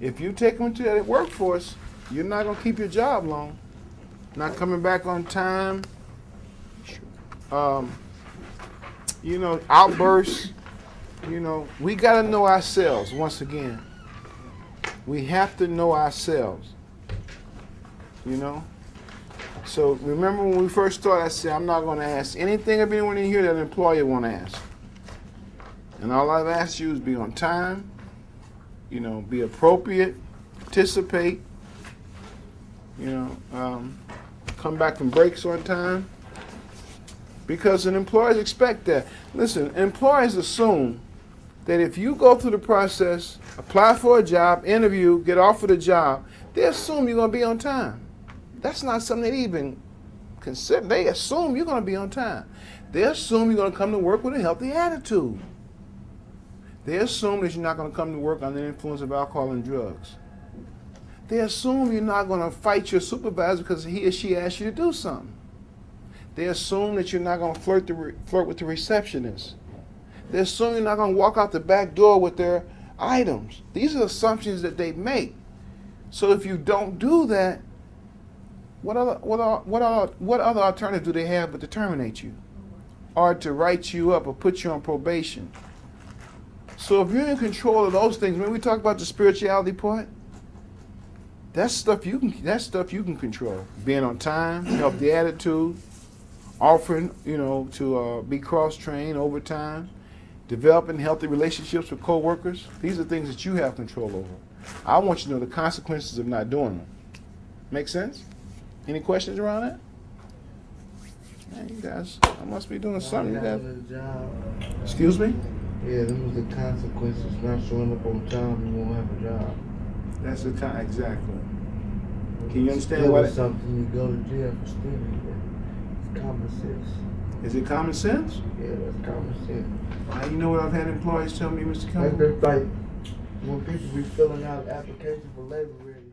If you take them into that workforce, you're not going to keep your job long. Not coming back on time. Outbursts. We got to know ourselves once again. We have to know ourselves. So remember when we first started, I said, I'm not going to ask anything of anyone in here that an employer won't ask. And all I've asked you is be on time, be appropriate, participate, come back from breaks on time. Because employers expect that. Listen, employers assume that if you go through the process, apply for a job, interview, get offered a job, they assume you're going to be on time. That's not something they even consider. They assume you're going to be on time. They assume you're going to come to work with a healthy attitude. They assume that you're not going to come to work under the influence of alcohol and drugs. They assume you're not going to fight your supervisor because he or she asked you to do something. They assume that you're not going to flirt with the receptionist. They assume you're not going to walk out the back door with their items. These are assumptions that they make. So if you don't do that, what other alternative do they have but to terminate you? Or to write you up or put you on probation? So if you're in control of those things, when we talk about the spirituality part, that's stuff you can control. Being on time, healthy attitude, offering, to be cross-trained over time, developing healthy relationships with co-workers. These are things that you have control over. I want you to know the consequences of not doing them. Make sense? Any questions around that? Man, you guys, I must be doing something. Excuse me? Yeah, them was the consequences. Not showing up on time, you won't have a job. That's the time, exactly. Can you understand That what? was something you go to jail for stealing. It's common sense. Is it common sense? Yeah, that's common sense. You know what I've had employees tell me, Mr. Like, Campbell? like when people be filling out applications for labor ready.